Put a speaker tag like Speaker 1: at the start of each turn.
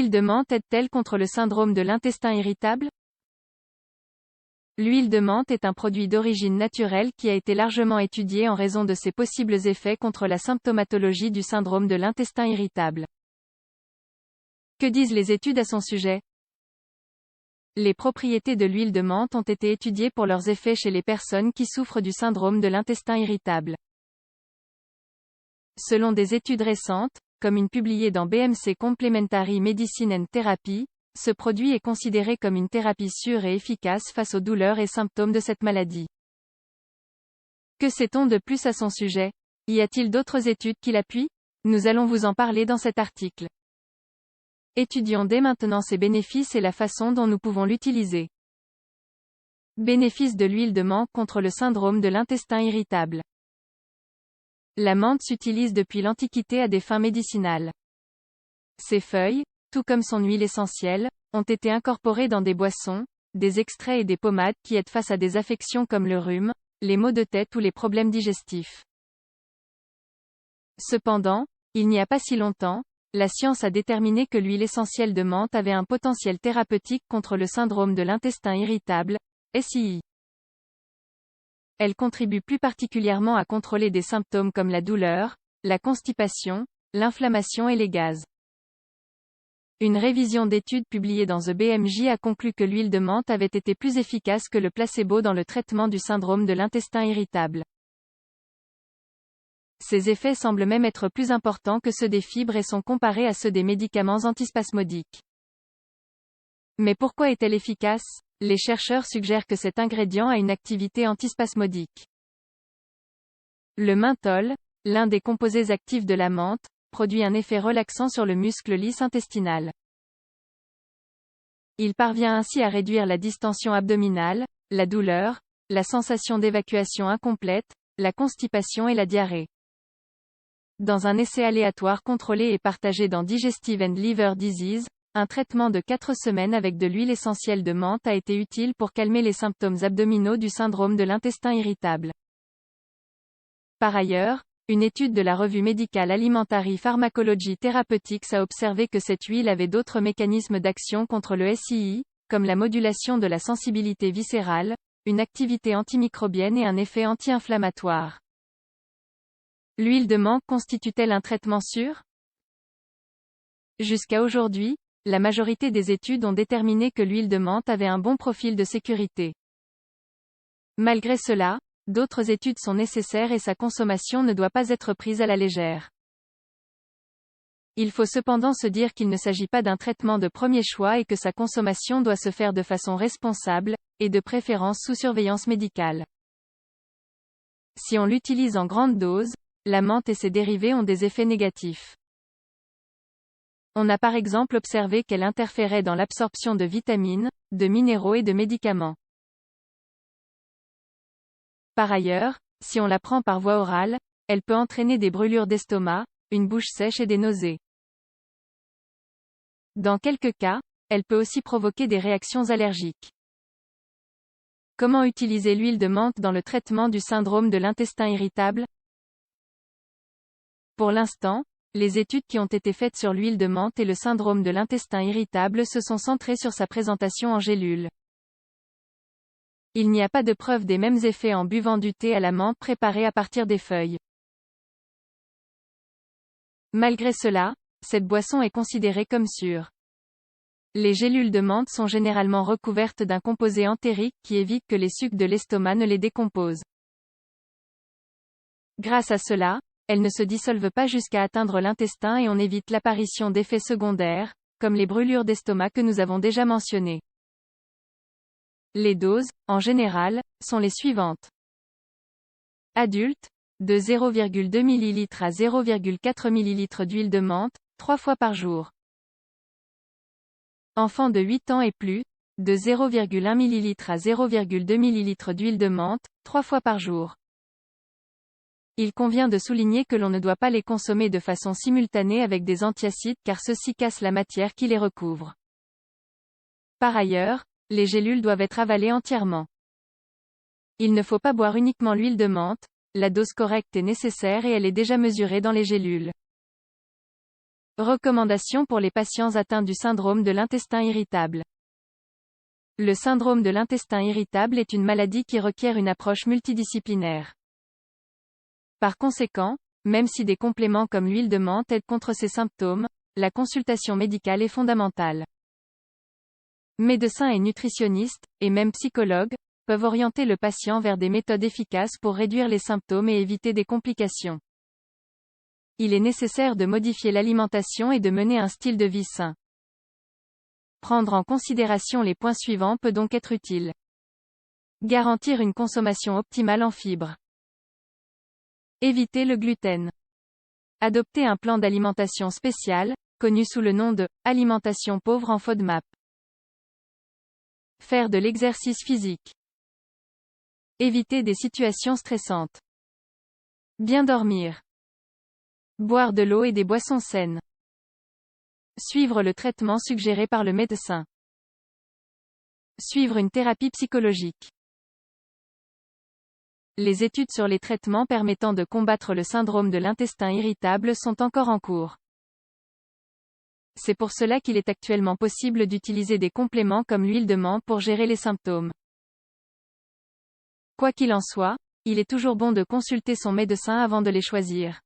Speaker 1: L'huile de menthe aide-t-elle contre le syndrome de l'intestin irritable? L'huile de menthe est un produit d'origine naturelle qui a été largement étudié en raison de ses possibles effets contre la symptomatologie du syndrome de l'intestin irritable. Que disent les études à son sujet? Les propriétés de l'huile de menthe ont été étudiées pour leurs effets chez les personnes qui souffrent du syndrome de l'intestin irritable. Selon des études récentes, comme une publiée dans BMC Complementary Medicine and Therapy, ce produit est considéré comme une thérapie sûre et efficace face aux douleurs et symptômes de cette maladie. Que sait-on de plus à son sujet? Y a-t-il d'autres études qui l'appuient? Nous allons vous en parler dans cet article. Étudions dès maintenant ses bénéfices et la façon dont nous pouvons l'utiliser. Bénéfices de l'huile de menthe contre le syndrome de l'intestin irritable. La menthe s'utilise depuis l'Antiquité à des fins médicinales. Ses feuilles, tout comme son huile essentielle, ont été incorporées dans des boissons, des extraits et des pommades qui aident face à des affections comme le rhume, les maux de tête ou les problèmes digestifs. Cependant, il n'y a pas si longtemps, la science a déterminé que l'huile essentielle de menthe avait un potentiel thérapeutique contre le syndrome de l'intestin irritable, SII. Elle contribue plus particulièrement à contrôler des symptômes comme la douleur, la constipation, l'inflammation et les gaz. Une révision d'études publiée dans The BMJ a conclu que l'huile de menthe avait été plus efficace que le placebo dans le traitement du syndrome de l'intestin irritable. Ses effets semblent même être plus importants que ceux des fibres et sont comparés à ceux des médicaments antispasmodiques. Mais pourquoi est-elle efficace? Les chercheurs suggèrent que cet ingrédient a une activité antispasmodique. Le menthol, l'un des composés actifs de la menthe, produit un effet relaxant sur le muscle lisse intestinal. Il parvient ainsi à réduire la distension abdominale, la douleur, la sensation d'évacuation incomplète, la constipation et la diarrhée. Dans un essai aléatoire contrôlé et partagé dans Digestive and Liver Disease, un traitement de 4 semaines avec de l'huile essentielle de menthe a été utile pour calmer les symptômes abdominaux du syndrome de l'intestin irritable. Par ailleurs, une étude de la revue médicale Alimentary Pharmacology Therapeutics a observé que cette huile avait d'autres mécanismes d'action contre le SII, comme la modulation de la sensibilité viscérale, une activité antimicrobienne et un effet anti-inflammatoire. L'huile de menthe constitue-t-elle un traitement sûr? Jusqu'à aujourd'hui, la majorité des études ont déterminé que l'huile de menthe avait un bon profil de sécurité. Malgré cela, d'autres études sont nécessaires et sa consommation ne doit pas être prise à la légère. Il faut cependant se dire qu'il ne s'agit pas d'un traitement de premier choix et que sa consommation doit se faire de façon responsable, et de préférence sous surveillance médicale. Si on l'utilise en grande dose, la menthe et ses dérivés ont des effets négatifs. On a par exemple observé qu'elle interférait dans l'absorption de vitamines, de minéraux et de médicaments. Par ailleurs, si on la prend par voie orale, elle peut entraîner des brûlures d'estomac, une bouche sèche et des nausées. Dans quelques cas, elle peut aussi provoquer des réactions allergiques. Comment utiliser l'huile de menthe dans le traitement du syndrome de l'intestin irritable? Pour l'instant, les études qui ont été faites sur l'huile de menthe et le syndrome de l'intestin irritable se sont centrées sur sa présentation en gélules. Il n'y a pas de preuve des mêmes effets en buvant du thé à la menthe préparé à partir des feuilles. Malgré cela, cette boisson est considérée comme sûre. Les gélules de menthe sont généralement recouvertes d'un composé entérique qui évite que les sucs de l'estomac ne les décomposent. Grâce à cela, elles ne se dissolvent pas jusqu'à atteindre l'intestin et on évite l'apparition d'effets secondaires, comme les brûlures d'estomac que nous avons déjà mentionnées. Les doses, en général, sont les suivantes. Adultes, de 0,2 ml à 0,4 ml d'huile de menthe, 3 fois par jour. Enfants de 8 ans et plus, de 0,1 ml à 0,2 ml d'huile de menthe, 3 fois par jour. Il convient de souligner que l'on ne doit pas les consommer de façon simultanée avec des antiacides car ceux-ci cassent la matière qui les recouvre. Par ailleurs, les gélules doivent être avalées entièrement. Il ne faut pas boire uniquement l'huile de menthe, la dose correcte est nécessaire et elle est déjà mesurée dans les gélules. Recommandations pour les patients atteints du syndrome de l'intestin irritable. Le syndrome de l'intestin irritable est une maladie qui requiert une approche multidisciplinaire. Par conséquent, même si des compléments comme l'huile de menthe aident contre ces symptômes, la consultation médicale est fondamentale. Médecins et nutritionnistes, et même psychologues, peuvent orienter le patient vers des méthodes efficaces pour réduire les symptômes et éviter des complications. Il est nécessaire de modifier l'alimentation et de mener un style de vie sain. Prendre en considération les points suivants peut donc être utile. Garantir une consommation optimale en fibres. Éviter le gluten. Adopter un plan d'alimentation spécial, connu sous le nom de « alimentation pauvre en FODMAP ». Faire de l'exercice physique. Éviter des situations stressantes. Bien dormir. Boire de l'eau et des boissons saines. Suivre le traitement suggéré par le médecin. Suivre une thérapie psychologique. Les études sur les traitements permettant de combattre le syndrome de l'intestin irritable sont encore en cours. C'est pour cela qu'il est actuellement possible d'utiliser des compléments comme l'huile de menthe pour gérer les symptômes. Quoi qu'il en soit, il est toujours bon de consulter son médecin avant de les choisir.